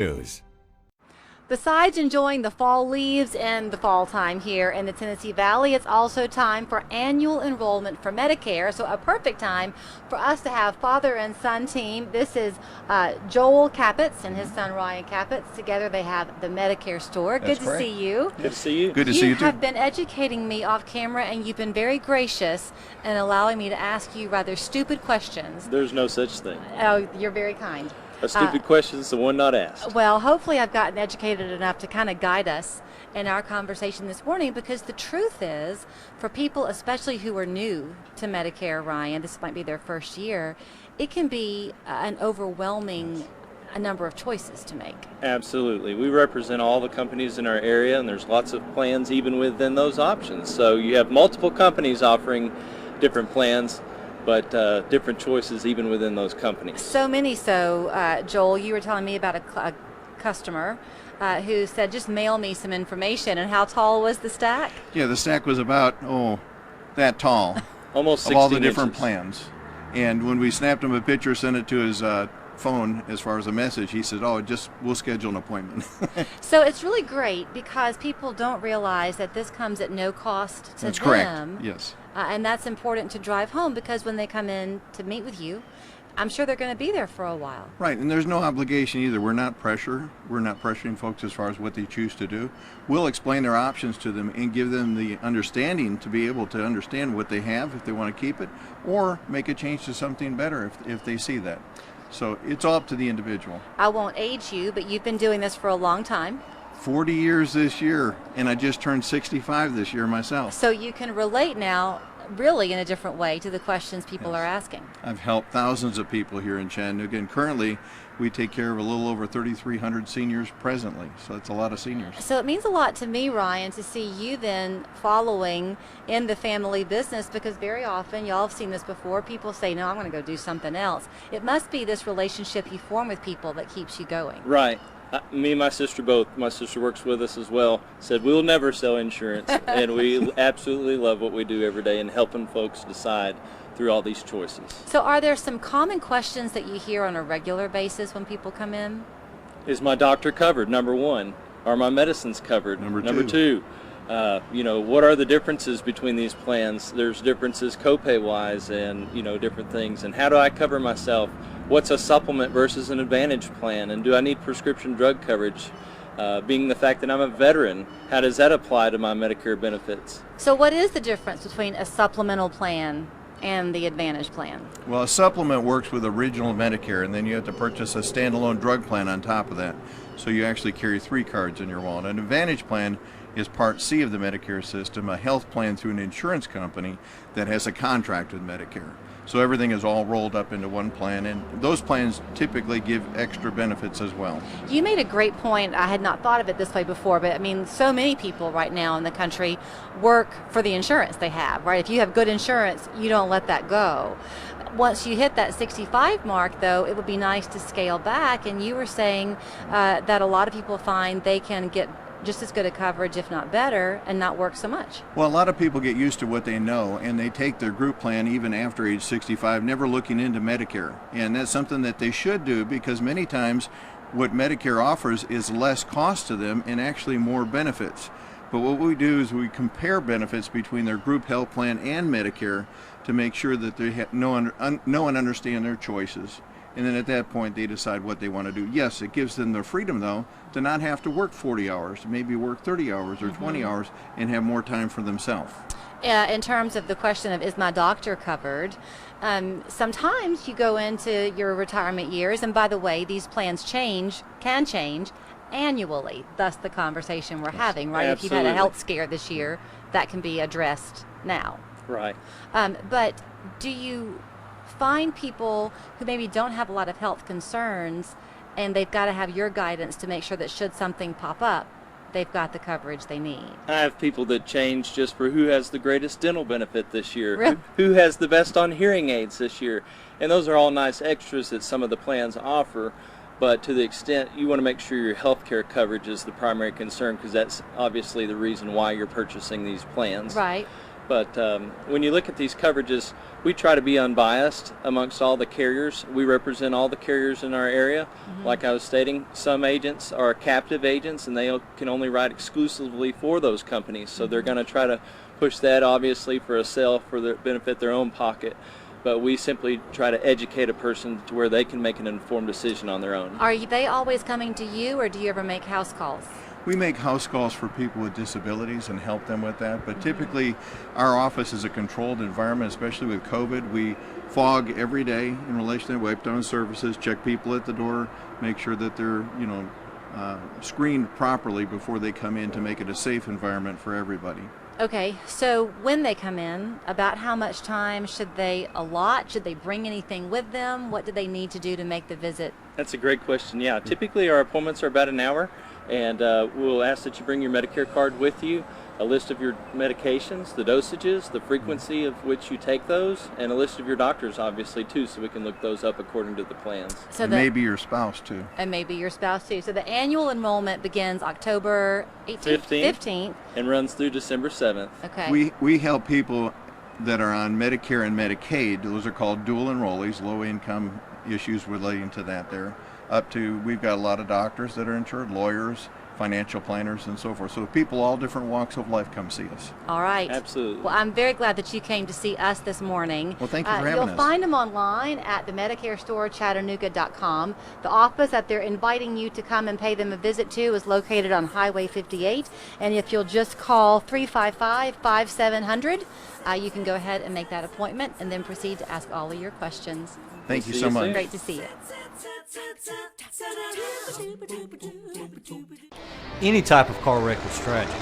News. Besides enjoying the fall leaves and the fall time here in the Tennessee Valley, it's also time for annual enrollment for Medicare. So a perfect time for us to have father and son team. This is Joel Capitz and his son Ryan Capitz. Together they have the Medicare Store. That's Good to see you. Good to see you. Good to see you You too. have been educating me off camera, and you've been very gracious in allowing me to ask you rather stupid questions. There's no such thing. Oh, you're very kind. A stupid question is the one not asked. Well, hopefully I've gotten educated enough to kind of guide us in our conversation this morning, because the truth is, for people especially who are new to Medicare, Ryan, this might be their first year, it can be an overwhelming number of choices to make. Absolutely. We represent all the companies in our area, and there's lots of plans even within those options. So you have multiple companies offering different plans, but different choices even within those companies. So many so, Joel, you were telling me about a customer who said, just mail me some information. And how tall was the stack? Yeah, the stack was about, that tall Almost of 16 all the different inches. plans. And when we snapped him a picture, sent it to his phone as far as a message, he said, we'll schedule an appointment. So it's really great because people don't realize that this comes at no cost to That's them. correct, yes. And that's important to drive home, because when they come in to meet with you, I'm sure they're going to be there for a while. Right, and there's no obligation either. We're not pressuring folks as far as what they choose to do. We'll explain their options to them and give them the understanding to be able to understand what they have if they want to keep it, or make a change to something better if they see that. So it's all up to the individual. I won't age you, but you've been doing this for a long time. 40 years this year, and I just turned 65 this year myself. So you can relate now really in a different way to the questions people Yes. are asking. I've helped thousands of people here in Chattanooga, and currently we take care of a little over 3,300 seniors presently, so that's a lot of seniors. So it means a lot to me, Ryan, to see you then following in the family business, because very often, y'all have seen this before, people say, no, I'm going to go do something else. It must be this relationship you form with people that keeps you going. Right. Me and my sister both. My sister works with us as well. Said we'll never sell insurance, and we absolutely love what we do every day and helping folks decide through all these choices. So are there some common questions that you hear on a regular basis when people come in? Is my doctor covered? Number one. Are my medicines covered? Number two. What are the differences between these plans? There's differences copay wise, and different things. And how do I cover myself? What's a supplement versus an advantage plan? And do I need prescription drug coverage? Being the fact that I'm a veteran, how does that apply to my Medicare benefits? So what is the difference between a supplemental plan and the advantage plan? Well, a supplement works with original Medicare, and then you have to purchase a standalone drug plan on top of that. So you actually carry 3 cards in your wallet. An advantage plan is Part C of the Medicare system, a health plan through an insurance company that has a contract with Medicare. So everything is all rolled up into one plan, and those plans typically give extra benefits as well. You made a great point. I had not thought of it this way before, but I mean, so many people right now in the country work for the insurance they have, right? If you have good insurance, you don't let that go. Once you hit that 65 mark, though, it would be nice to scale back, and you were saying that a lot of people find they can get just as good a coverage, if not better, and not work so much. Well, a lot of people get used to what they know, and they take their group plan even after age 65, never looking into Medicare. And that's something that they should do, because many times what Medicare offers is less cost to them and actually more benefits. But what we do is we compare benefits between their group health plan and Medicare to make sure that they know and understand their choices. And then at that point, they decide what they want to do. Yes, it gives them the freedom, though, to not have to work 40 hours, maybe work 30 hours or 20 hours and have more time for themselves. In terms of the question of, is my doctor covered? Sometimes you go into your retirement years, and by the way, these plans can change annually, thus the conversation we're having, right? Absolutely. If you've had a health scare this year, that can be addressed now. Right. But do you find people who maybe don't have a lot of health concerns, and they've got to have your guidance to make sure that should something pop up, they've got the coverage they need? I have people that change just for who has the greatest dental benefit this year, Really? who has the best on hearing aids this year. And those are all nice extras that some of the plans offer. But to the extent you want to make sure your health care coverage is the primary concern, because that's obviously the reason why you're purchasing these plans. Right. But when you look at these coverages, we try to be unbiased amongst all the carriers. We represent all the carriers in our area. Like I was stating, some agents are captive agents and they can only write exclusively for those companies. So they're going to try to push that obviously for a sale for their benefit their own pocket. But we simply try to educate a person to where they can make an informed decision on their own. Are they always coming to you, or do you ever make house calls? We make house calls for people with disabilities and help them with that, but typically our office is a controlled environment, especially with COVID. We fog every day in relation to wipe down services, check people at the door, make sure that they're, screened properly before they come in to make it a safe environment for everybody. Okay, so when they come in, about how much time should they allot? Should they bring anything with them? What do they need to do to make the visit? That's a great question. Yeah, typically our appointments are about an hour, and we'll ask that you bring your Medicare card with you, a list of your medications, the dosages, the frequency of which you take those, and a list of your doctors, obviously, too, so we can look those up according to the plans. So And maybe your spouse too. And maybe your spouse too. So the annual enrollment begins October 15th. And runs through December 7th. Okay. We help people that are on Medicare and Medicaid. Those are called dual enrollees, low income issues relating to that there. We've got a lot of doctors that are insured, lawyers, financial planners, and so forth. So people all different walks of life come see us. All right. Absolutely. Well, I'm very glad that you came to see us this morning. Well, thank you for having You'll us. find them online at the Medicare Store, Chattanooga.com. The office that they're inviting you to come and pay them a visit to is located on Highway 58. And if you'll just call 355-5700, you can go ahead and make that appointment and then proceed to ask all of your questions. Thank you See so you much. soon. Great to see you. Any type of car wreck is tragic.